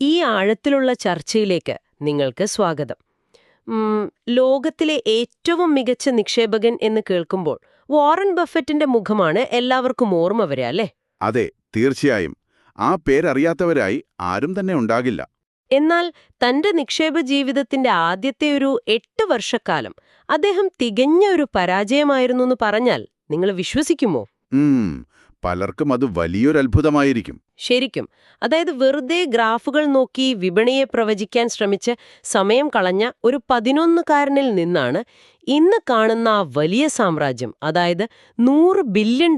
ഈ ആഴത്തിലുള്ള ചർച്ചയിലേക്ക് നിങ്ങൾക്ക് സ്വാഗതം. ലോകത്തിലെ ഏറ്റവും മികച്ച നിക്ഷേപകൻ എന്ന് കേൾക്കുമ്പോൾ വാറൻ ബഫറ്റിന്റെ മുഖമാണ് എല്ലാവർക്കും ഓർമ്മ വരിക, അല്ലേ? അതെ, തീർച്ചയായും. ആ പേരറിയാത്തവരായി ആരും തന്നെ ഉണ്ടാകില്ല. എന്നാൽ തന്റെ നിക്ഷേപ ജീവിതത്തിന്റെ ആദ്യത്തെ ഒരു 8 വർഷക്കാലം അദ്ദേഹം തികഞ്ഞ ഒരു പരാജയമായിരുന്നു എന്ന് പറഞ്ഞാൽ നിങ്ങൾ വിശ്വസിക്കുമോ? പലർക്കും അത് വലിയൊരു അത്ഭുതമായിരിക്കും. ശരിക്കും. അതായത് വെറുതെ ഗ്രാഫുകൾ നോക്കി വിപണിയെ പ്രവചിക്കാൻ ശ്രമിച്ച് സമയം കളഞ്ഞ ഒരു 11കാരനിൽ നിന്നാണ് ഇന്ന് കാണുന്ന ആ വലിയ സാമ്രാജ്യം, അതായത് $100 ബില്യൺ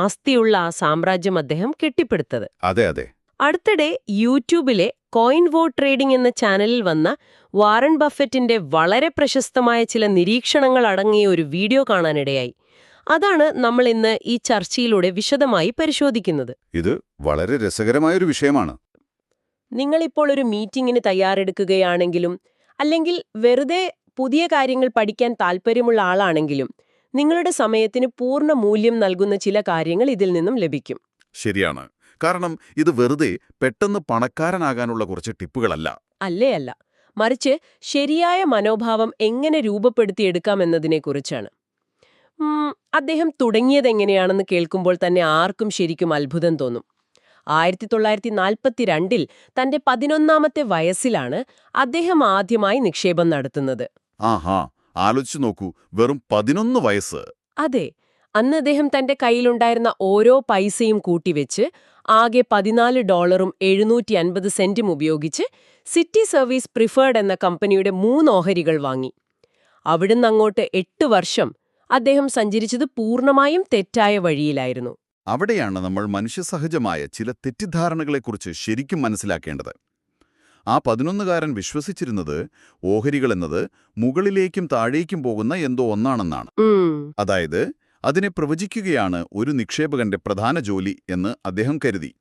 ആസ്തിയുള്ള ആ സാമ്രാജ്യം അദ്ദേഹം കെട്ടിപ്പടുത്തത്. അതെ അതെ. അടുത്തിടെ യൂട്യൂബിലെ കോയിൻ വോ ട്രേഡിംഗ് എന്ന ചാനലിൽ വന്ന വാറൻ ബഫറ്റിന്റെ വളരെ പ്രശസ്തമായ ചില നിരീക്ഷണങ്ങൾ അടങ്ങിയ ഒരു വീഡിയോ കാണാനിടയായി. അതാണ് നമ്മൾ ഇന്ന് ഈ ചർച്ചയിലൂടെ വിശദമായി പരിശോധിക്കുന്നത്. ഇത് വളരെ രസകരമായൊരു വിഷയമാണ്. നിങ്ങളിപ്പോൾ ഒരു മീറ്റിംഗിന് തയ്യാറെടുക്കുകയാണെങ്കിലും അല്ലെങ്കിൽ വെറുതെ പുതിയ കാര്യങ്ങൾ പഠിക്കാൻ താൽപ്പര്യമുള്ള ആളാണെങ്കിലും നിങ്ങളുടെ സമയത്തിന് പൂർണ്ണ മൂല്യം നൽകുന്ന ചില കാര്യങ്ങൾ ഇതിൽ നിന്നും ലഭിക്കും. ശരിയാണ്. കാരണം ഇത് വെറുതെ പെട്ടെന്ന് പണക്കാരനാകാനുള്ള കുറച്ച് ടിപ്പുകളല്ല. അല്ല, മറിച്ച് ശരിയായ മനോഭാവം എങ്ങനെ രൂപപ്പെടുത്തിയെടുക്കാമെന്നതിനെക്കുറിച്ചാണ്. അദ്ദേഹം തുടങ്ങിയതെങ്ങനെയാണെന്ന് കേൾക്കുമ്പോൾ തന്നെ ആർക്കും ശരിക്കും അത്ഭുതം തോന്നും. 1942 തന്റെ 11ാമത്തെ വയസ്സിലാണ് അദ്ദേഹം ആദ്യമായി നിക്ഷേപം നടത്തുന്നത്. ആഹാ, ആലോചിച്ചു നോക്കൂ, വെറും 11 വയസ്സ്. അതെ, അന്ന് അദ്ദേഹം തന്റെ കയ്യിലുണ്ടായിരുന്ന ഓരോ പൈസയും കൂട്ടിവെച്ച് ആകെ $14.750 ഉപയോഗിച്ച് സിറ്റി സർവീസ് പ്രിഫേർഡ് എന്ന കമ്പനിയുടെ 3 ഓഹരികൾ വാങ്ങി. അവിടുന്ന് അങ്ങോട്ട് 8 വർഷം അദ്ദേഹം സഞ്ചരിച്ചത് പൂർണ്ണമായും തെറ്റായ വഴിയിലായിരുന്നു. അവിടെയാണ് നമ്മൾ മനുഷ്യസഹജമായ ചില തെറ്റിദ്ധാരണകളെക്കുറിച്ച് ശരിക്കും മനസ്സിലാക്കേണ്ടത്. ആ 11കാരൻ വിശ്വസിച്ചിരുന്നത് ഓഹരികളെന്നത് മുകളിലേക്കും താഴേക്കും പോകുന്ന എന്തോ ഒന്നാണെന്നാണ്. അതായത് അതിനെ പ്രവചിക്കുകയാണ് ഒരു നിക്ഷേപകന്റെ പ്രധാന ജോലി എന്ന് അദ്ദേഹം കരുതി.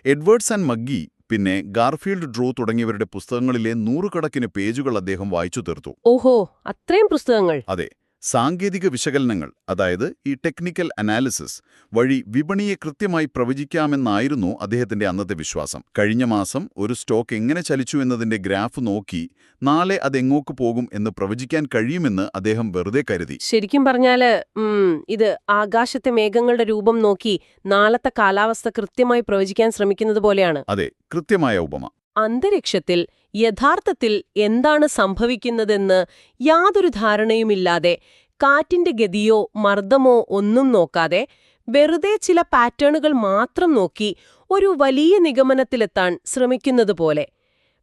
എഡ്വേർഡ്സ് ആൻഡ് മഗ്ഗി പിന്നെ ഗാർഫീൽഡ് ഡ്രൂ തുടങ്ങിയവരുടെ പുസ്തകങ്ങളിലെ 100 കണക്കിന് പേജുകൾ അദ്ദേഹം വായിച്ചു തീർത്തു. ഓഹോ, അത്രയും പുസ്തകങ്ങൾ! അതെ. സാങ്കേതിക വിശകലനങ്ങൾ, അതായത് ഈ ടെക്നിക്കൽ അനാലിസിസ് വഴി വിപണിയെ കൃത്യമായി പ്രവചിക്കാമെന്നായിരുന്നു അദ്ദേഹത്തിന്റെ അന്നത്തെ വിശ്വാസം. കഴിഞ്ഞ മാസം ഒരു സ്റ്റോക്ക് എങ്ങനെ ചലിച്ചു എന്നതിന്റെ ഗ്രാഫ് നോക്കി നാളെ അതെങ്ങോട്ട് പോകും എന്ന് പ്രവചിക്കാൻ കഴിയുമെന്ന് അദ്ദേഹം വെറുതെ കരുതി. ശരിക്കും പറഞ്ഞാല് ഇത് ആകാശത്തെ മേഘങ്ങളുടെ രൂപം നോക്കി നാളത്തെ കാലാവസ്ഥ കൃത്യമായി പ്രവചിക്കാൻ ശ്രമിക്കുന്നത് പോലെയാണ്. അതെ, കൃത്യമായ ഉപമ. അന്തരീക്ഷത്തിൽ യഥാർത്ഥത്തിൽ എന്താണ് സംഭവിക്കുന്നതെന്ന് യാതൊരു ധാരണയുമില്ലാതെ, കാറ്റിന്റെ ഗതിയോ മർദ്ദമോ ഒന്നും നോക്കാതെ, വെറുതെ ചില പാറ്റേണുകൾ മാത്രം നോക്കി ഒരു വലിയ നിഗമനത്തിലെത്താൻ ശ്രമിക്കുന്നതുപോലെ.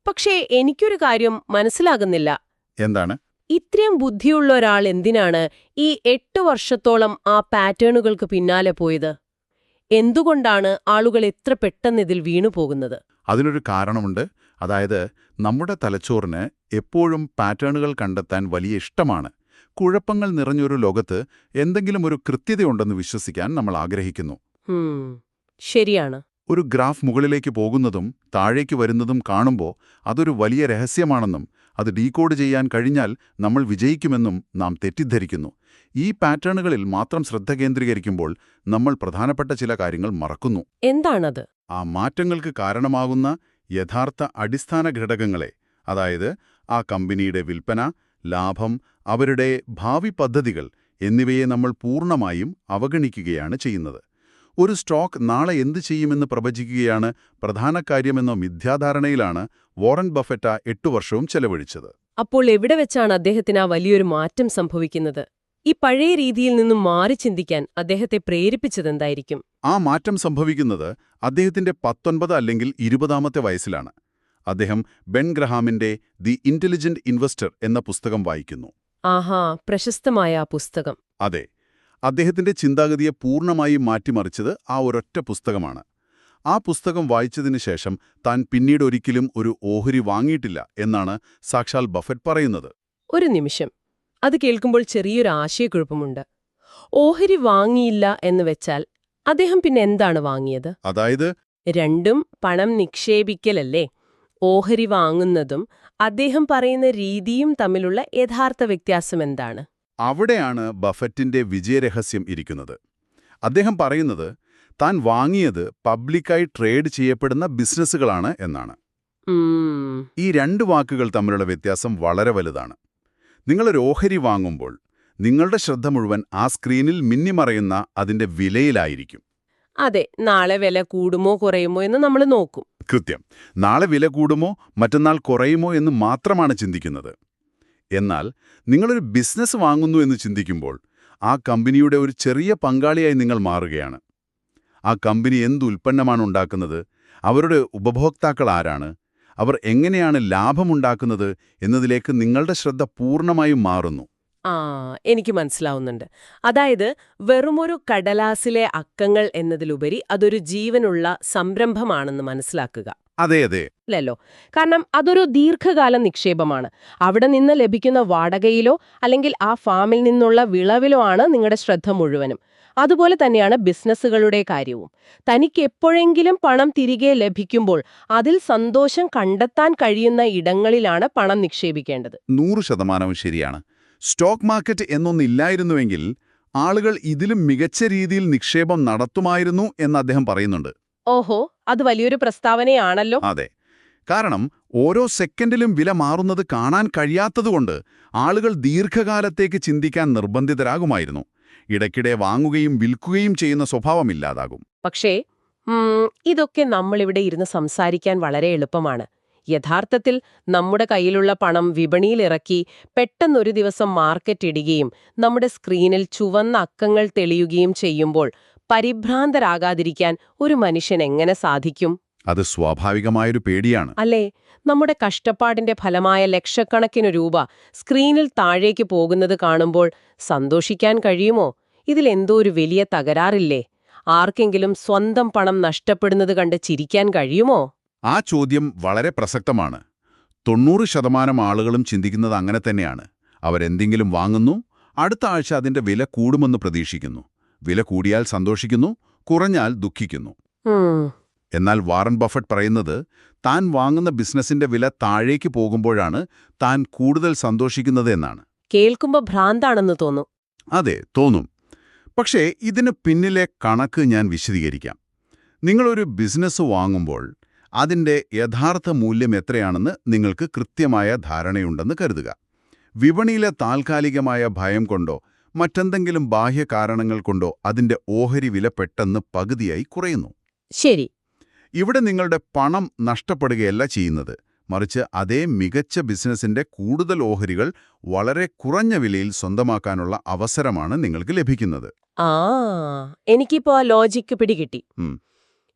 പക്ഷേ എനിക്കൊരു കാര്യം മനസ്സിലാകുന്നില്ല. എന്താണ്? ഇത്രയും ബുദ്ധിയുള്ള ഒരാൾ എന്തിനാണ് ഈ 8 വർഷത്തോളം ആ പാറ്റേണുകൾക്ക് പിന്നാലെ പോയത്? എന്തുകൊണ്ടാണ് ആളുകൾ എത്ര പെട്ടെന്ന് ഇതിൽ വീണുപോകുന്നത്? അതിനൊരു കാരണമുണ്ട്. അതായത് നമ്മുടെ തലച്ചോറിന് എപ്പോഴും പാറ്റേണുകൾ കണ്ടെത്താൻ വലിയ ഇഷ്ടമാണ്. കുഴപ്പങ്ങൾ നിറഞ്ഞൊരു ലോകത്ത് എന്തെങ്കിലും ഒരു കൃത്യതയുണ്ടെന്ന് വിശ്വസിക്കാൻ നമ്മൾ ആഗ്രഹിക്കുന്നു. ശരിയാണ്. ഒരു ഗ്രാഫ് മുകളിലേക്ക് പോകുന്നതും താഴേക്ക് വരുന്നതും കാണുമ്പോൾ അതൊരു വലിയ രഹസ്യമാണെന്നും അത് ഡീകോഡ് ചെയ്യാൻ കഴിഞ്ഞാൽ നമ്മൾ വിജയിക്കുമെന്നും നാം തെറ്റിദ്ധരിക്കുന്നു. ഈ പാറ്റേണുകളിൽ മാത്രം ശ്രദ്ധ കേന്ദ്രീകരിക്കുമ്പോൾ നമ്മൾ പ്രധാനപ്പെട്ട ചില കാര്യങ്ങൾ മറക്കുന്നു. എന്താണത്? ആ മാറ്റങ്ങൾക്ക് കാരണമാകുന്ന യഥാർത്ഥ അടിസ്ഥാന ഘടകങ്ങളെ, അതായത് ആ കമ്പനിയുടെ വിൽപ്പന, ലാഭം, അവരുടെ ഭാവി പദ്ധതികൾ എന്നിവയെ നമ്മൾ പൂർണ്ണമായും അവഗണിക്കുകയാണ് ചെയ്യുന്നത്. ഒരു സ്റ്റോക്ക് നാളെ എന്തു ചെയ്യുമെന്ന് പ്രവചിക്കുകയാണ് പ്രധാന കാര്യമെന്ന മിഥ്യാധാരണയിലാണ് വാറൻ ബഫറ്റ് 8 വർഷവും ചെലവഴിച്ചത്. അപ്പോൾ എവിടെ വെച്ചാണ് അദ്ദേഹത്തിന് ആ വലിയൊരു മാറ്റം സംഭവിക്കുന്നത്? ഈ പഴയ രീതിയിൽ നിന്നും മാറി ചിന്തിക്കാൻ അദ്ദേഹത്തെ പ്രേരിപ്പിച്ചതെന്തായിരിക്കും? ആ മാറ്റം സംഭവിക്കുന്നത് അദ്ദേഹത്തിന്റെ 19 അല്ലെങ്കിൽ 20ാമത്തെ വയസ്സിലാണ്. അദ്ദേഹം ബെൻ ഗ്രഹാമിന്റെ ദി ഇന്റലിജന്റ് ഇൻവെസ്റ്റർ എന്ന പുസ്തകം വായിക്കുന്നു. ആഹാ, പ്രശസ്തമായ ആ പുസ്തകം. അതെ, അദ്ദേഹത്തിന്റെ ചിന്താഗതിയെ പൂർണ്ണമായും മാറ്റിമറിച്ചത് ആ ഒരൊറ്റ പുസ്തകമാണ്. ആ പുസ്തകം വായിച്ചതിനു ശേഷം താൻ പിന്നീടൊരിക്കലും ഒരു ഓഹരി വാങ്ങിയിട്ടില്ല എന്നാണ് സാക്ഷാൽ ബഫറ്റ് പറയുന്നത്. ഒരു നിമിഷം, അത് കേൾക്കുമ്പോൾ ചെറിയൊരു ആശയക്കുഴപ്പമുണ്ട്. ഓഹരി വാങ്ങിയില്ല എന്ന് വെച്ചാൽ അദ്ദേഹം പിന്നെ എന്താണ് വാങ്ങിയത്? അതായത് രണ്ടും പണം നിക്ഷേപിക്കലല്ലേ? ഓഹരി വാങ്ങുന്നതും അദ്ദേഹം പറയുന്ന രീതിയും തമ്മിലുള്ള യഥാർത്ഥ വ്യത്യാസം എന്താണ്? അവിടെയാണ് ബഫറ്റിന്റെ വിജയരഹസ്യം ഇരിക്കുന്നത്. അദ്ദേഹം പറയുന്നത് താൻ വാങ്ങിയത് പബ്ലിക്കായി ട്രേഡ് ചെയ്യപ്പെടുന്ന ബിസിനസ്സുകളാണ് എന്നാണ്. ഉം, ഈ രണ്ട് വാക്കുകൾ തമ്മിലുള്ള വ്യത്യാസം വളരെ വലുതാണ്. നിങ്ങളൊരു ഓഹരി വാങ്ങുമ്പോൾ നിങ്ങളുടെ ശ്രദ്ധ മുഴുവൻ ആ സ്ക്രീനിൽ മിന്നിമറയുന്ന അതിന്റെ വിലയിലായിരിക്കും. അതെ, നാളെ വില കൂടുമോ കുറയുമോ എന്ന് നമ്മൾ നോക്കും. കൃത്യം. നാളെ വില കൂടുമോ മറ്റന്നാൾ കുറയുമോ എന്ന് മാത്രമാണ് ചിന്തിക്കുന്നത്. എന്നാൽ നിങ്ങളൊരു ബിസിനസ് വാങ്ങുന്നു എന്ന് ചിന്തിക്കുമ്പോൾ ആ കമ്പനിയുടെ ഒരു ചെറിയ പങ്കാളിയായി നിങ്ങൾ മാറുകയാണ്. ആ കമ്പനി എന്ത് ഉൽപ്പന്നമാണ് ഉണ്ടാക്കുന്നത്, അവരുടെ ഉപഭോക്താക്കൾ ആരാണ്, അവർ എങ്ങനെയാണ് ലാഭമുണ്ടാക്കുന്നത് എന്നതിലേക്ക് നിങ്ങളുടെ ശ്രദ്ധ പൂർണ്ണമായും മാറുന്നു. ആ, എനിക്ക് മനസ്സിലാവുന്നുണ്ട്. അതായത് വെറുമൊരു കടലാസിലെ അക്കങ്ങൾ എന്നതിലുപരി അതൊരു ജീവനുള്ള സംരംഭമാണെന്ന് മനസ്സിലാക്കുക. അതെ അതെ. അല്ലല്ലോ, കാരണം അതൊരു ദീർഘകാല നിക്ഷേപമാണ്. അവിടെ നിന്ന് ലഭിക്കുന്ന വാടകയിലോ അല്ലെങ്കിൽ ആ ഫാമിൽ നിന്നുള്ള വിളവിലോ ആണ് നിങ്ങളുടെ ശ്രദ്ധ മുഴുവനും. അതുപോലെ തന്നെയാണ് ബിസിനസ്സുകളുടെ കാര്യവും. തനിക്ക് എപ്പോഴെങ്കിലും പണം തിരികെ ലഭിക്കുമ്പോൾ അതിൽ സന്തോഷം കണ്ടെത്താൻ കഴിയുന്ന ഇടങ്ങളിലാണ് പണം നിക്ഷേപിക്കേണ്ടത്. 100% ശരിയാണ്. സ്റ്റോക്ക് മാർക്കറ്റ് എന്നൊന്നില്ലായിരുന്നുവെങ്കിൽ ആളുകൾ ഇതിലും മികച്ച രീതിയിൽ നിക്ഷേപം നടത്തുമായിരുന്നു എന്ന് അദ്ദേഹം പറയുന്നുണ്ട്. ഓഹോ, അത് വലിയൊരു പ്രസ്താവനയാണല്ലോ. അതെ. കാരണം ഓരോ സെക്കൻഡിലും വില മാറുന്നത് കാണാൻ കഴിയാത്തതുകൊണ്ട് ആളുകൾ ദീർഘകാലത്തേക്ക് ചിന്തിക്കാൻ നിർബന്ധിതരാകുമായിരുന്നു. ഇടയ്ക്കിടെ വാങ്ങുകയും വിൽക്കുകയും ചെയ്യുന്ന സ്വഭാവമില്ലാതാകും. പക്ഷേ ഇതൊക്കെ നമ്മളിവിടെ ഇരുന്ന് സംസാരിക്കാൻ വളരെ എളുപ്പമാണ്. യഥാർത്ഥത്തിൽ നമ്മുടെ കയ്യിലുള്ള പണം വിപണിയിലിറക്കി പെട്ടെന്നൊരു ദിവസം മാർക്കറ്റ് ഇടുകയും നമ്മുടെ സ്ക്രീനിൽ ചുവന്ന അക്കങ്ങൾ തെളിയുകയും ചെയ്യുമ്പോൾ പരിഭ്രാന്തരാകാതിരിക്കാൻ ഒരു മനുഷ്യൻ എങ്ങനെ സാധിക്കും? അത് സ്വാഭാവികമായൊരു പേടിയാണ്. അല്ലേ? നമ്മുടെ കഷ്ടപ്പാടിന്റെ ഫലമായ ലക്ഷക്കണക്കിന് രൂപ സ്ക്രീനിൽ താഴേക്ക് പോകുന്നത് കാണുമ്പോൾ സന്തോഷിക്കാൻ കഴിയുമോ? ഇതിലെന്തോ ഒരു വലിയ തകരാറില്ലേ? ആർക്കെങ്കിലും സ്വന്തം പണം നഷ്ടപ്പെടുന്നത് കണ്ട് ചിരിക്കാൻ കഴിയുമോ? ആ ചോദ്യം വളരെ പ്രസക്തമാണ്. 90% ആളുകളും ചിന്തിക്കുന്നത് അങ്ങനെ തന്നെയാണ്. അവരെന്തെങ്കിലും വാങ്ങുന്നു, അടുത്ത ആഴ്ച അതിന്റെ വില കൂടുമെന്ന് പ്രതീക്ഷിക്കുന്നു. വില കൂടിയാൽ സന്തോഷിക്കുന്നു, കുറഞ്ഞാൽ ദുഃഖിക്കുന്നു. എന്നാൽ വാറൻ ബഫറ്റ് പറയുന്നത് താൻ വാങ്ങുന്ന ബിസിനസിന്റെ വില താഴേക്ക് പോകുമ്പോഴാണ് താൻ കൂടുതൽ സന്തോഷിക്കുന്നത് എന്നാണ്. കേൾക്കുമ്പോൾ ഭ്രാന്താണെന്ന് തോന്നും. അതെ, തോന്നും. പക്ഷേ ഇതിന് പിന്നിലെ കണക്ക് ഞാൻ വിശദീകരിക്കാം. നിങ്ങളൊരു ബിസിനസ് വാങ്ങുമ്പോൾ അതിന്റെ യഥാർത്ഥ മൂല്യം എത്രയാണെന്ന് നിങ്ങൾക്ക് കൃത്യമായ ധാരണയുണ്ടെന്ന് കരുതുക. വിപണിയിലെ താൽക്കാലികമായ ഭയം കൊണ്ടോ മറ്റെന്തെങ്കിലും ബാഹ്യ കാരണങ്ങൾ കൊണ്ടോ അതിന്റെ ഓഹരി വില പെട്ടെന്ന് പകുതിയായി കുറയുന്നു. ശരി. ഇവിടെ നിങ്ങളുടെ പണം നഷ്ടപ്പെടുകയല്ല ചെയ്യുന്നത്, മറിച്ച് അതേ മികച്ച ബിസിനസിന്റെ കൂടുതൽ ഓഹരികൾ വളരെ കുറഞ്ഞ വിലയിൽ സ്വന്തമാക്കാനുള്ള അവസരമാണ് നിങ്ങൾക്ക് ലഭിക്കുന്നത്. ആ, എനിക്കിപ്പോ ആ ലോജിക്ക് പിടികിട്ടി.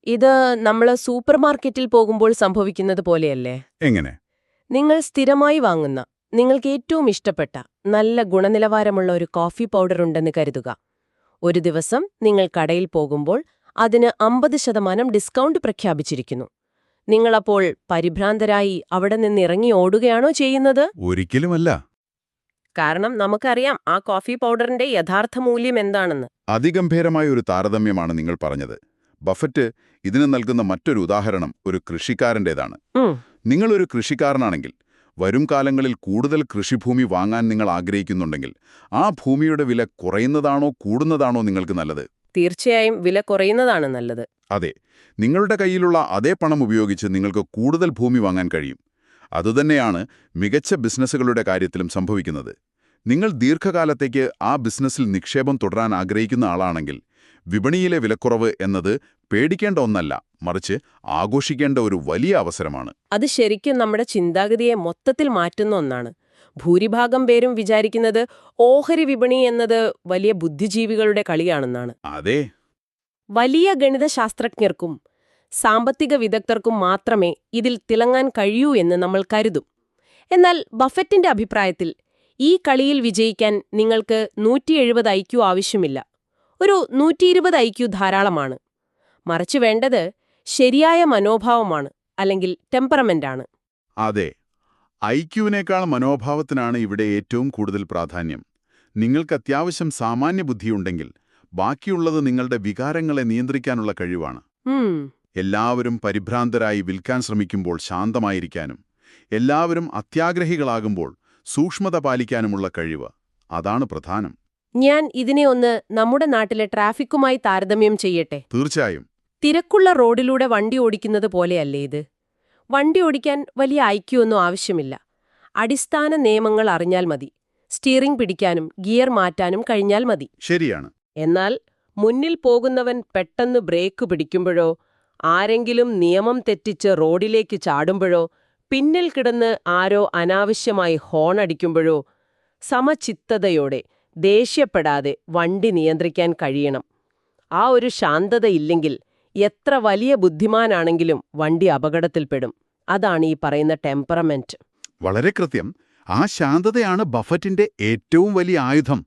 ഇത് നമ്മൾ സൂപ്പർ മാർക്കറ്റിൽ പോകുമ്പോൾ സംഭവിക്കുന്നത് പോലെയല്ലേ? എങ്ങനെ? നിങ്ങൾ സ്ഥിരമായി വാങ്ങുന്ന, നിങ്ങൾക്ക് ഏറ്റവും ഇഷ്ടപ്പെട്ട നല്ല ഗുണനിലവാരമുള്ള ഒരു കോഫി പൗഡർ ഉണ്ടെന്ന് കരുതുക. ഒരു ദിവസം നിങ്ങൾ കടയിൽ പോകുമ്പോൾ അതിന് 50% ഡിസ്കൗണ്ട് പ്രഖ്യാപിച്ചിരിക്കുന്നു. നിങ്ങളപ്പോൾ പരിഭ്രാന്തരായി അവിടെ നിന്ന് ഇറങ്ങി ഓടുകയാണോ ചെയ്യുന്നത്? ഒരിക്കലുമല്ല. കാരണം നമുക്കറിയാം ആ കോഫി പൗഡറിന്റെ യഥാർത്ഥ മൂല്യം എന്താണെന്ന്. അതിഗംഭീരമായ ഒരു താരതമ്യമാണ് നിങ്ങൾ പറഞ്ഞത്. ബഫറ്റ് ഇതിന് നൽകുന്ന മറ്റൊരു ഉദാഹരണം ഒരു കൃഷിക്കാരൻ്റേതാണ്. നിങ്ങളൊരു കൃഷിക്കാരനാണെങ്കിൽ വരും കാലങ്ങളിൽ കൂടുതൽ കൃഷിഭൂമി വാങ്ങാൻ നിങ്ങൾ ആഗ്രഹിക്കുന്നുണ്ടെങ്കിൽ ആ ഭൂമിയുടെ വില കുറയുന്നതാണോ കൂടുന്നതാണോ നിങ്ങൾക്ക് നല്ലത്? തീർച്ചയായും വില കുറയുന്നതാണ് നല്ലത്. അതെ, നിങ്ങളുടെ കയ്യിലുള്ള അതേ പണം ഉപയോഗിച്ച് നിങ്ങൾക്ക് കൂടുതൽ ഭൂമി വാങ്ങാൻ കഴിയും. അതുതന്നെയാണ് മികച്ച ബിസിനസ്സുകളുടെ കാര്യത്തിലും സംഭവിക്കുന്നത്. നിങ്ങൾ ദീർഘകാലത്തേക്ക് ആ ബിസിനസ്സിൽ നിക്ഷേപം തുടരാൻ ആഗ്രഹിക്കുന്ന ആളാണെങ്കിൽ വിപണിയിലെ വിലക്കുറവ് എന്നത് പേടിക്കേണ്ട ഒന്നല്ല, മറിച്ച് ആഘോഷിക്കേണ്ട ഒരു വലിയ അവസരമാണ്. അത് ശരിക്കും നമ്മുടെ ചിന്താഗതിയെ മൊത്തത്തിൽ മാറ്റുന്ന ഒന്നാണ്. ഭൂരിഭാഗം പേരും വിചാരിക്കുന്നത് ഓഹരി വിപണി എന്നത് വലിയ ബുദ്ധിജീവികളുടെ കളിയാണെന്നാണ്. അതെ. വലിയ ഗണിതശാസ്ത്രജ്ഞർക്കും സാമ്പത്തിക വിദഗ്ധർക്കും മാത്രമേ ഇതിൽ തിളങ്ങാൻ കഴിയൂ എന്ന് നമ്മൾ കരുതും. എന്നാൽ ബഫറ്റിന്റെ അഭിപ്രായത്തിൽ ഈ കളിയിൽ വിജയിക്കാൻ നിങ്ങൾക്ക് 170 IQ ആവശ്യമില്ല. ഒരു 120 IQ ധാരാളമാണ്. മറിച്ച് വേണ്ടത് ശരിയായ മനോഭാവമാണ്, അല്ലെങ്കിൽ ടെമ്പറമെന്റാണ്. അതെ, ഐക്യുവിനേക്കാൾ മനോഭാവത്തിനാണ് ഇവിടെ ഏറ്റവും കൂടുതൽ പ്രാധാന്യം. നിങ്ങൾക്ക് അത്യാവശ്യം സാമാന്യ ബുദ്ധിയുണ്ടെങ്കിൽ ബാക്കിയുള്ളത് നിങ്ങളുടെ വികാരങ്ങളെ നിയന്ത്രിക്കാനുള്ള കഴിവാണ്. എല്ലാവരും പരിഭ്രാന്തരായി വിൽക്കാൻ ശ്രമിക്കുമ്പോൾ ശാന്തമായിരിക്കാനും എല്ലാവരും അത്യാഗ്രഹികളാകുമ്പോൾ സൂക്ഷ്മത പാലിക്കാനുമുള്ള കഴിവ്, അതാണ് പ്രധാനം. ഞാൻ ഇതിനെ ഒന്ന് നമ്മുടെ നാട്ടിലെ ട്രാഫിക്കുമായി താരതമ്യം ചെയ്യട്ടെ. തീർച്ചയായും. തിരക്കുള്ള റോഡിലൂടെ വണ്ടി ഓടിക്കുന്നത് പോലെയല്ലേ ഇത്? വണ്ടി ഓടിക്കാൻ വലിയ ഐക്യമൊന്നും ആവശ്യമില്ല. അടിസ്ഥാന നിയമങ്ങൾ അറിഞ്ഞാൽ മതി. സ്റ്റിയറിംഗ് പിടിക്കാനും ഗിയർ മാറ്റാനും കഴിഞ്ഞാൽ മതി. ശരിയാണ്. എന്നാൽ മുന്നിൽ പോകുന്നവൻ പെട്ടെന്ന് ബ്രേക്ക് പിടിക്കുമ്പോഴോ, ആരെങ്കിലും നിയമം തെറ്റിച്ച് റോഡിലേക്ക് ചാടുമ്പോഴോ, പിന്നിൽ കിടന്ന് ആരോ അനാവശ്യമായി ഹോൺ അടിക്കുമ്പോഴോ സമചിത്തതയോടെ, ദേഷ്യപ്പെടാതെ വണ്ടി നിയന്ത്രിക്കാൻ കഴിയണം. ആ ഒരു ശാന്തതയില്ലെങ്കിൽ എത്ര വലിയ ബുദ്ധിമാനാണെങ്കിലും വണ്ടി അപകടത്തിൽപ്പെടും. അതാണ് ഈ പറയുന്ന ടെമ്പറമെന്റ്. വളരെ കൃത്യം. ആ ശാന്തതയാണ് ബഫറ്റിന്റെ ഏറ്റവും വലിയ ആയുധം.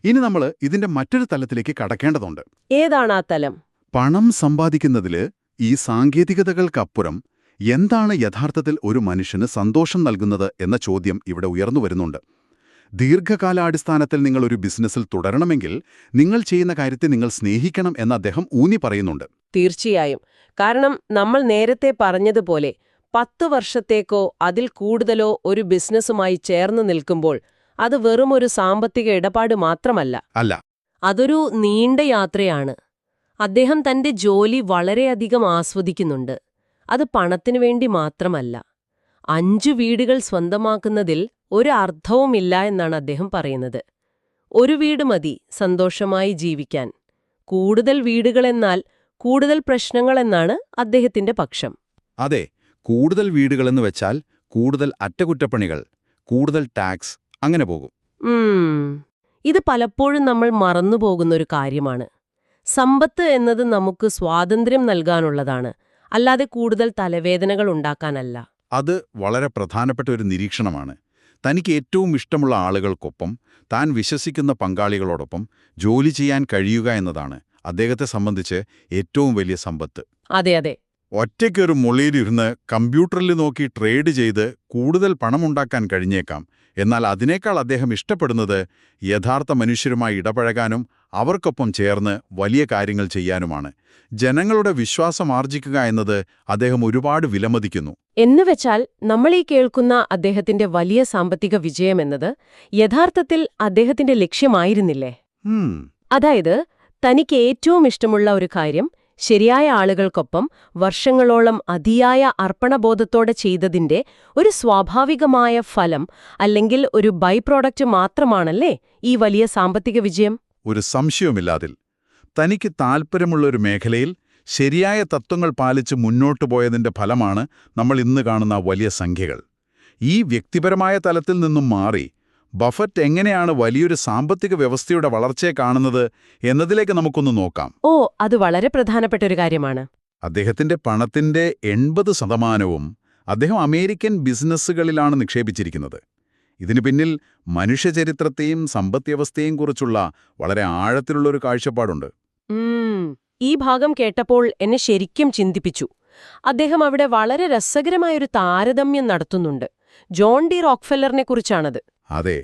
ഇനി നമ്മൾ ഇതിന്റെ മറ്റൊരു തലത്തിലേക്ക് കടക്കേണ്ടതുണ്ട്. ഏതാണ് ആ തലം? പണം സമ്പാദിക്കുന്നതില് ഈ സാങ്കേതികതകൾക്കപ്പുറം എന്താണ് യഥാർത്ഥത്തിൽ ഒരു മനുഷ്യന് സന്തോഷം നൽകുന്നത് എന്ന ചോദ്യം ഇവിടെ ഉയർന്നു വരുന്നുണ്ട്. ദീർഘകാലാടിസ്ഥാനത്തിൽ നിങ്ങൾ ഒരു ബിസിനസ്സിൽ തുടരണമെങ്കിൽ നിങ്ങൾ ചെയ്യുന്ന കാര്യത്തെ നിങ്ങൾ സ്നേഹിക്കണം എന്ന് അദ്ദേഹം ഊന്നി പറയുന്നുണ്ട്. തീർച്ചയായും. കാരണം നമ്മൾ നേരത്തെ പറഞ്ഞതുപോലെ 10 വർഷത്തേക്കോ അതിൽ കൂടുതലോ ഒരു ബിസിനസ്സുമായി ചേർന്ന് നിൽക്കുമ്പോൾ അത് വെറുമൊരു സാമ്പത്തിക ഇടപാട് മാത്രമല്ല. അല്ല, അതൊരു നീണ്ട യാത്രയാണ്. അദ്ദേഹം തന്റെ ജോലി വളരെയധികം ആസ്വദിക്കുന്നുണ്ട്. അത് പണത്തിനു വേണ്ടി മാത്രമല്ല. 5 വീടുകൾ സ്വന്തമാക്കുന്നതിൽ ഒരു അർത്ഥവുമില്ല എന്നാണ് അദ്ദേഹം പറയുന്നത്. ഒരു വീട് മതി സന്തോഷമായി ജീവിക്കാൻ. കൂടുതൽ വീടുകളെന്നാൽ കൂടുതൽ പ്രശ്നങ്ങളെന്നാണ് അദ്ദേഹത്തിന്റെ പക്ഷം. അതെ, കൂടുതൽ വീടുകളെന്ന് വെച്ചാൽ കൂടുതൽ അറ്റകുറ്റപ്പണികൾ, കൂടുതൽ ടാക്സ്, അങ്ങനെ പോകും. ഇത് പലപ്പോഴും നമ്മൾ മറന്നുപോകുന്നൊരു കാര്യമാണ്. സമ്പത്ത് എന്നത് നമുക്ക് സ്വാതന്ത്ര്യം നൽകാനുള്ളതാണ്, അല്ലാതെ കൂടുതൽ തലവേദനകൾ ഉണ്ടാക്കാനല്ല. അത് വളരെ പ്രധാനപ്പെട്ട ഒരു നിരീക്ഷണമാണ്. തനിക്ക് ഏറ്റവും ഇഷ്ടമുള്ള ആളുകൾക്കൊപ്പം, താൻ വിശ്വസിക്കുന്ന പങ്കാളികളോടൊപ്പം ജോലി ചെയ്യാൻ കഴിയുക എന്നതാണ് അദ്ദേഹത്തെ സംബന്ധിച്ച് ഏറ്റവും വലിയ സമ്പത്ത്. അതെ അതെ. ഒറ്റയ്ക്കൊരു മുറിയിലിരുന്ന് കമ്പ്യൂട്ടറിൽ നോക്കി ട്രേഡ് ചെയ്ത് കൂടുതൽ പണമുണ്ടാക്കാൻ കഴിഞ്ഞേക്കാം. എന്നാൽ അതിനേക്കാൾ അദ്ദേഹം ഇഷ്ടപ്പെടുന്നത് യഥാർത്ഥ മനുഷ്യരുമായി ഇടപഴകാനും അവർക്കൊപ്പം ചേർന്ന് വലിയ കാര്യങ്ങൾ ചെയ്യാനുമാണ്. ജനങ്ങളുടെ വിശ്വാസം ആർജിക്കുക എന്നത് അദ്ദേഹം ഒരുപാട് വിലമതിക്കുന്നു. എന്നുവെച്ചാൽ നമ്മൾ ഈ കേൾക്കുന്ന അദ്ദേഹത്തിന്റെ വലിയ സാമ്പത്തിക വിജയമെന്നത് യഥാർത്ഥത്തിൽ അദ്ദേഹത്തിന്റെ ലക്ഷ്യമായിരുന്നില്ലേ? അതായത് തനിക്ക് ഏറ്റവും ഇഷ്ടമുള്ള ഒരു കാര്യം ശരിയായ ആളുകൾക്കൊപ്പം വർഷങ്ങളോളം അതിയായ അർപ്പണബോധത്തോടെ ചെയ്തതിന്റെ ഒരു സ്വാഭാവികമായ ഫലം, അല്ലെങ്കിൽ ഒരു ബൈ പ്രോഡക്റ്റ് മാത്രമാണല്ലേ ഈ വലിയ സാമ്പത്തിക വിജയം? ഒരു സംശയവുമില്ലാതിൽ. തനിക്ക് താൽപ്പര്യമുള്ളൊരു മേഖലയിൽ ശരിയായ തത്വങ്ങൾ പാലിച്ച് മുന്നോട്ടു പോയതിന്റെ ഫലമാണ് നമ്മൾ ഇന്ന് കാണുന്ന വലിയ സംഖ്യകൾ. ഈ വ്യക്തിപരമായ തലത്തിൽ നിന്നും മാറി ബഫറ്റ് എങ്ങനെയാണ് വലിയൊരു സാമ്പത്തിക വ്യവസ്ഥയുടെ വളർച്ചയെ കാണുന്നത് എന്നതിലേക്ക് നമുക്കൊന്ന് നോക്കാം. അത് വളരെ പ്രധാനപ്പെട്ട ഒരു കാര്യമാണ്. അദ്ദേഹത്തിന്റെ പണത്തിന്റെ 80% അദ്ദേഹം അമേരിക്കൻ ബിസിനസ്സുകളിലാണ് നിക്ഷേപിച്ചിരിക്കുന്നത്. ഇതിനു പിന്നിൽ മനുഷ്യചരിത്രത്തെയും സമ്പദ്വ്യവസ്ഥയെയും കുറിച്ചുള്ള വളരെ ആഴത്തിലുള്ളൊരു കാഴ്ചപ്പാടുണ്ട്. ഈ ഭാഗം കേട്ടപ്പോൾ എന്നെ ശരിക്കും ചിന്തിപ്പിച്ചു. അദ്ദേഹം അവിടെ വളരെ രസകരമായൊരു താരതമ്യം നടത്തുന്നുണ്ട്. ജോൺ ഡി റോക്ക്ഫെല്ലറിനെ കുറിച്ചാണത്. അതെ,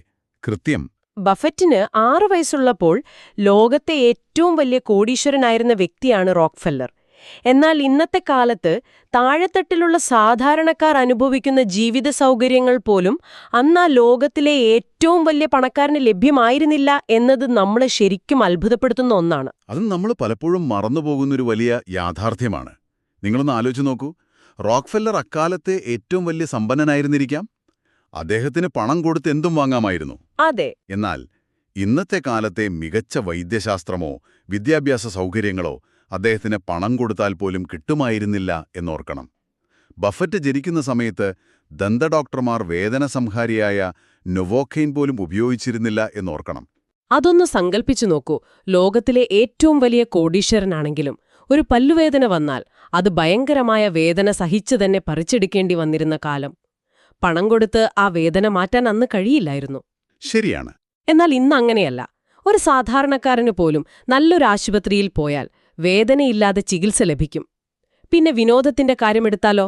കൃത്യം. ബഫറ്റിന് 6 വയസ്സുള്ളപ്പോൾ ലോകത്തെ ഏറ്റവും വലിയ കോടീശ്വരനായിരുന്ന വ്യക്തിയാണ് റോക്ക്ഫെല്ലർ. എന്നാൽ ഇന്നത്തെ കാലത്ത് താഴെത്തട്ടിലുള്ള സാധാരണക്കാർ അനുഭവിക്കുന്ന ജീവിത സൗകര്യങ്ങൾ പോലും അന്ന് ആ ലോകത്തിലെ ഏറ്റവും വലിയ പണക്കാരന് ലഭ്യമായിരുന്നില്ല എന്നത് നമ്മളെ ശരിക്കും അത്ഭുതപ്പെടുത്തുന്ന ഒന്നാണ്. അത് നമ്മൾ പലപ്പോഴും മറന്നുപോകുന്നൊരു വലിയ യാഥാർത്ഥ്യമാണ്. നിങ്ങളൊന്ന് ആലോചിച്ച് നോക്കൂ. റോക്ക്ഫെല്ലർ അക്കാലത്തെ ഏറ്റവും വലിയ സമ്പന്നനായിരുന്നിരിക്കാം. അദ്ദേഹത്തിന് പണം കൊടുത്ത് എന്തും വാങ്ങാമായിരുന്നു. അതെ. എന്നാൽ ഇന്നത്തെ കാലത്തെ മികച്ച വൈദ്യശാസ്ത്രമോ വിദ്യാഭ്യാസ സൗകര്യങ്ങളോ അദ്ദേഹത്തിന് പണം കൊടുത്താൽ പോലും കിട്ടുമായിരുന്നില്ല എന്നോർക്കണം. ബഫറ്റ് ജനിക്കുന്ന സമയത്ത് ദന്തഡോക്ടർമാർ വേദനസംഹാരിയായ നൊവോക്കെയിൻ പോലും ഉപയോഗിച്ചിരുന്നില്ല എന്നോർക്കണം. അതൊന്ന് സങ്കൽപ്പിച്ചു നോക്കൂ. ലോകത്തിലെ ഏറ്റവും വലിയ കോടീശ്വരനാണെങ്കിലും ഒരു പല്ലുവേദന വന്നാൽ അത് ഭയങ്കരമായ വേദന സഹിച്ചു തന്നെ പറിച്ചെടുക്കേണ്ടി വന്നിരുന്ന കാലം. പണം കൊടുത്ത് ആ വേദന മാറ്റാൻ അന്ന് കഴിയില്ലായിരുന്നു. ശരിയാണ്. എന്നാൽ ഇന്ന് അങ്ങനെയല്ല. ഒരു സാധാരണക്കാരന് പോലും നല്ലൊരു ആശുപത്രിയിൽ പോയാൽ വേദനയില്ലാതെ ചികിത്സ ലഭിക്കും. പിന്നെ വിനോദത്തിന്റെ കാര്യമെടുത്താലോ?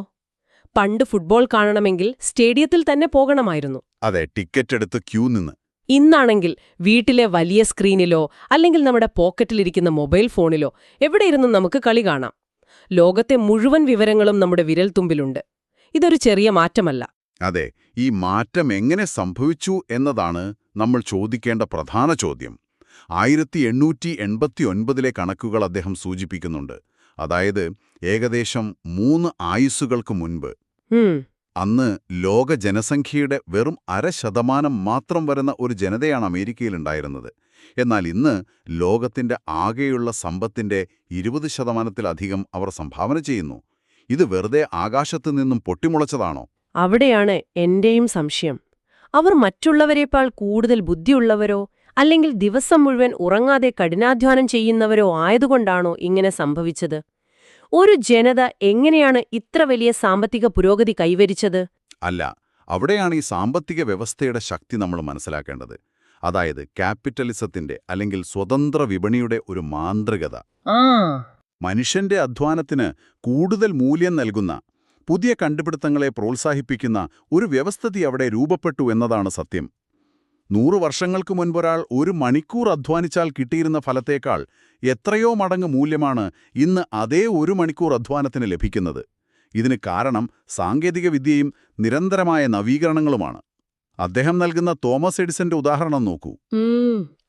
പണ്ട് ഫുട്ബോൾ കാണണമെങ്കിൽ സ്റ്റേഡിയത്തിൽ തന്നെ പോകണമായിരുന്നു. അതെ, ടിക്കറ്റ് എടുത്ത് ക്യൂ നിന്ന്. ഇന്നാണെങ്കിൽ വീട്ടിലെ വലിയ സ്ക്രീനിലോ അല്ലെങ്കിൽ നമ്മുടെ പോക്കറ്റിലിരിക്കുന്ന മൊബൈൽ ഫോണിലോ എവിടെയിരുന്നും നമുക്ക് കളി കാണാം. ലോകത്തെ മുഴുവൻ വിവരങ്ങളും നമ്മുടെ വിരൽത്തുമ്പിലുണ്ട്. ഇതൊരു ചെറിയ മാറ്റമല്ല. അതെ, ഈ മാറ്റം എങ്ങനെ സംഭവിച്ചു എന്നതാണ് നമ്മൾ ചോദിക്കേണ്ട പ്രധാന ചോദ്യം. 1889 കണക്കുകൾ അദ്ദേഹം സൂചിപ്പിക്കുന്നുണ്ട്. അതായത് ഏകദേശം 3 ആയുസ്സുകൾക്ക് മുൻപ്. ഉം, അന്ന് ലോക ജനസംഖ്യയുടെ വെറും 0.5% മാത്രം വരുന്ന ഒരു ജനതയാണ് അമേരിക്കയിലുണ്ടായിരുന്നത്. എന്നാൽ ഇന്ന് ലോകത്തിന്റെ ആകെയുള്ള സമ്പത്തിന്റെ 20%-ലധികം അവർ സംഭാവന ചെയ്യുന്നു. ഇത് വെറുതെ ആകാശത്തു നിന്നും പൊട്ടിമുളച്ചതാണോ? അവിടെയാണ് എന്റെയും സംശയം. അവർ മറ്റുള്ളവരെക്കാൾ കൂടുതൽ ബുദ്ധിയുള്ളവരോ അല്ലെങ്കിൽ ദിവസം മുഴുവൻ ഉറങ്ങാതെ കഠിനാധ്വാനം ചെയ്യുന്നവരോ ആയതുകൊണ്ടാണോ ഇങ്ങനെ സംഭവിച്ചത്? ഒരു ജനത എങ്ങനെയാണ് ഇത്ര വലിയ സാമ്പത്തിക പുരോഗതി കൈവരിച്ചത്? അല്ല, അവിടെയാണ് ഈ സാമ്പത്തിക വ്യവസ്ഥയുടെ ശക്തി നമ്മൾ മനസ്സിലാക്കേണ്ടത്. അതായത് ക്യാപിറ്റലിസത്തിന്റെ അല്ലെങ്കിൽ സ്വതന്ത്ര വിപണിയുടെ ഒരു മാന്ത്രികത. മനുഷ്യന്റെ അധ്വാനത്തിന് കൂടുതൽ മൂല്യം നൽകുന്ന, പുതിയ കണ്ടുപിടുത്തങ്ങളെ പ്രോത്സാഹിപ്പിക്കുന്ന ഒരു വ്യവസ്ഥിതി അവിടെ രൂപപ്പെട്ടു എന്നതാണ് സത്യം. 100 വർഷങ്ങൾക്ക് മുൻപൊരാൾ 1 മണിക്കൂർ അധ്വാനിച്ചാൽ കിട്ടിയിരുന്ന ഫലത്തേക്കാൾ എത്രയോ മടങ്ങ് മൂല്യമാണ് ഇന്ന് അതേ 1 മണിക്കൂർ അധ്വാനത്തിന് ലഭിക്കുന്നത്. ഇതിന് കാരണം സാങ്കേതികവിദ്യയും നിരന്തരമായ നവീകരണങ്ങളുമാണ്. അദ്ദേഹം നൽകുന്ന തോമസ് എഡിസന്റെ ഉദാഹരണം നോക്കൂ.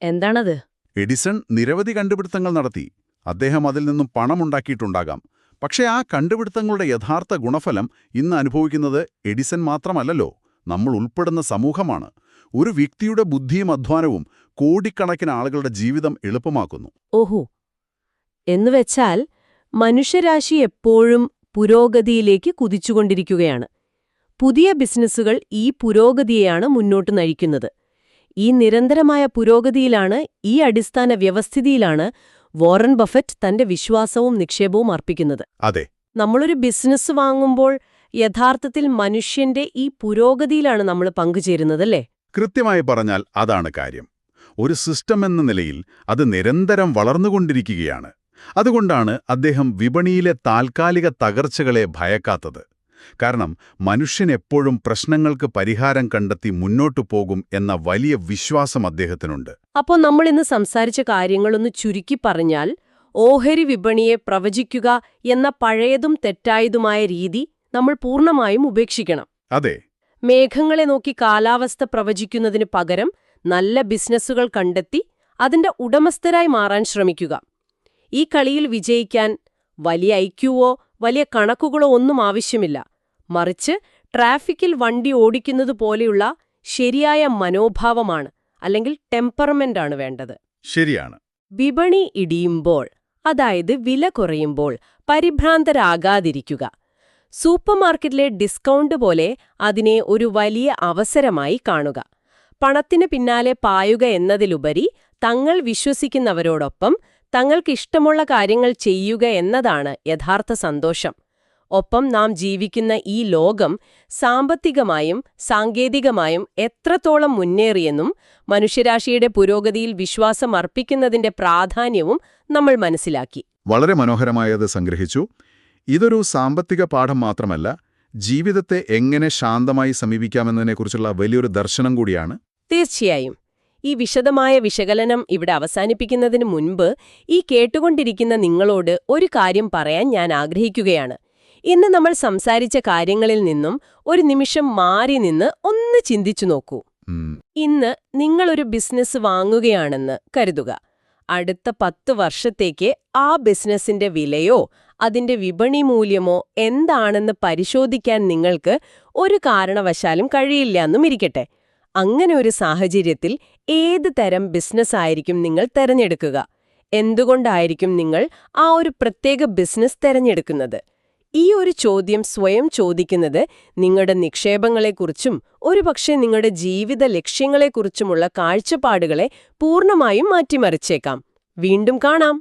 എന്താണത്? എഡിസൺ നിരവധി കണ്ടുപിടുത്തങ്ങൾ നടത്തി. അദ്ദേഹം അതിൽ നിന്നും പണമുണ്ടാക്കിയിട്ടുണ്ടാകാം. പക്ഷേ ആ കണ്ടുപിടുത്തങ്ങളുടെ യഥാർത്ഥ ഗുണഫലം ഇന്ന് അനുഭവിക്കുന്നത് എഡിസൺ മാത്രമല്ലല്ലോ, നമ്മൾ ഉൾപ്പെടുന്ന സമൂഹമാണ്. ഒരു വ്യക്തിയുടെ ബുദ്ധിയും അധ്വാനവും കോടിക്കണക്കിന് ആളുകളുടെ ജീവിതം എളുപ്പമാക്കുന്നു. ഓഹോ, എന്നുവെച്ചാൽ മനുഷ്യരാശി എപ്പോഴും പുരോഗതിയിലേക്ക് കുതിച്ചുകൊണ്ടിരിക്കുകയാണ്. പുതിയ ബിസിനസ്സുകൾ ഈ പുരോഗതിയെയാണ് മുന്നോട്ട് നയിക്കുന്നത്. ഈ നിരന്തരമായ പുരോഗതിയിലാണ്, ഈ അടിസ്ഥാന വ്യവസ്ഥിതിയിലാണ് വാറൻ ബഫറ്റ് തന്റെ വിശ്വാസവും നിക്ഷേപവും അർപ്പിക്കുന്നത്. അതെ, നമ്മളൊരു ബിസിനസ് വാങ്ങുമ്പോൾ യഥാർത്ഥത്തിൽ മനുഷ്യന്റെ ഈ പുരോഗതിയിലാണ് നമ്മൾ പങ്കുചേരുന്നതല്ലേ? കൃത്യമായി പറഞ്ഞാൽ അതാണ് കാര്യം. ഒരു സിസ്റ്റം എന്ന നിലയിൽ അത് നിരന്തരം വളർന്നുകൊണ്ടിരിക്കുകയാണ്. അതുകൊണ്ടാണ് അദ്ദേഹം വിപണിയിലെ താൽക്കാലിക തകർച്ചകളെ ഭയക്കാത്തത്. കാരണം മനുഷ്യൻ എപ്പോഴും പ്രശ്നങ്ങൾക്ക് പരിഹാരം കണ്ടെത്തി മുന്നോട്ടു പോകും എന്ന വലിയ വിശ്വാസം അദ്ദേഹത്തിനുണ്ട്. അപ്പോൾ നമ്മൾ ഇന്ന് സംസാരിച്ച കാര്യങ്ങളൊന്ന് ചുരുക്കി പറഞ്ഞാൽ, ഓഹരി വിപണിയെ പ്രവചിക്കുക എന്ന പഴയതും തെറ്റായതുമായ രീതി നമ്മൾ പൂർണ്ണമായും ഉപേക്ഷിക്കണം. അതെ, മേഘങ്ങളെ നോക്കി കാലാവസ്ഥ പ്രവചിക്കുന്നതിന് പകരം നല്ല ബിസിനസ്സുകൾ കണ്ടെത്തി അതിന്റെ ഉടമസ്ഥരായി മാറാൻ ശ്രമിക്കുക. ഈ കളിയിൽ വിജയിക്കാൻ വലിയ ഐക്യുവോ വലിയ കണക്കുകളോ ഒന്നും ആവശ്യമില്ല. മറിച്ച് ട്രാഫിക്കിൽ വണ്ടി ഓടിക്കുന്നത് പോലെയുള്ള ശരിയായ മനോഭാവമാണ്, അല്ലെങ്കിൽ ടെമ്പറമെന്റാണ് വേണ്ടത്. ശരിയാണ്. വിപണി ഇടിയുമ്പോൾ, അതായത് വില കുറയുമ്പോൾ പരിഭ്രാന്തരാകാതിരിക്കുക. സൂപ്പർമാർക്കറ്റിലെ ഡിസ്കൗണ്ട് പോലെ അതിനെ ഒരു വലിയ അവസരമായി കാണുക. പണത്തിന് പിന്നാലെ പായുക എന്നതിലുപരി തങ്ങൾ വിശ്വസിക്കുന്നവരോടൊപ്പം തങ്ങൾക്കിഷ്ടമുള്ള കാര്യങ്ങൾ ചെയ്യുക എന്നതാണ് യഥാർത്ഥ സന്തോഷം. ഒപ്പം നാം ജീവിക്കുന്ന ഈ ലോകം സാമ്പത്തികമായും സാങ്കേതികമായും എത്രത്തോളം മുന്നേറിയെന്നും മനുഷ്യരാശിയുടെ പുരോഗതിയിൽ വിശ്വാസം അർപ്പിക്കുന്നതിന്റെ പ്രാധാന്യവും നമ്മൾ മനസ്സിലാക്കി. വളരെ മനോഹരമായത് സംഗ്രഹിച്ചു. ഇതൊരു സാമ്പത്തിക പാഠം മാത്രമല്ല, ജീവിതത്തെ എങ്ങനെ ശാന്തമായി സമീപിക്കാമെന്നതിനെക്കുറിച്ചുള്ള വലിയൊരു ദർശനം കൂടിയാണ്. തീർച്ചയായും. ഈ വിശദമായ വിശകലനം ഇവിടെ അവസാനിപ്പിക്കുന്നതിന് മുൻപ് ഈ കേട്ടുകൊണ്ടിരിക്കുന്ന നിങ്ങളോട് ഒരു കാര്യം പറയാൻ ഞാൻ ആഗ്രഹിക്കുകയാണ്. ഇന്ന് നമ്മൾ സംസാരിച്ച കാര്യങ്ങളിൽ നിന്നും ഒരു നിമിഷം മാറി നിന്ന് ഒന്ന് ചിന്തിച്ചു നോക്കൂ. ഇന്ന് നിങ്ങളൊരു ബിസിനസ് വാങ്ങുകയാണെന്ന് കരുതുക. അടുത്ത 10 വർഷത്തേക്ക് ആ ബിസിനസിന്റെ വിലയോ അതിന്റെ വിപണി മൂല്യമോ എന്താണെന്ന് പരിശോധിക്കാൻ നിങ്ങൾക്ക് ഒരു കാരണവശാലും കഴിയില്ല എന്നും ഇരിക്കട്ടെ. അങ്ങനെ ഒരു സാഹചര്യത്തിൽ ഏത് തരം ബിസിനസ്സായിരിക്കും നിങ്ങൾ തെരഞ്ഞെടുക്കുക? എന്തുകൊണ്ടായിരിക്കും നിങ്ങൾ ആ ഒരു പ്രത്യേക ബിസിനസ് തെരഞ്ഞെടുക്കുന്നത്? ഈ ഒരു ചോദ്യം സ്വയം ചോദിക്കുന്നത് നിങ്ങളുടെ നിക്ഷേപങ്ങളെക്കുറിച്ചും ഒരുപക്ഷെ നിങ്ങളുടെ ജീവിത ലക്ഷ്യങ്ങളെക്കുറിച്ചുമുള്ള കാഴ്ചപ്പാടുകളെ പൂർണ്ണമായും മാറ്റിമറിച്ചേക്കാം. വീണ്ടും കാണാം.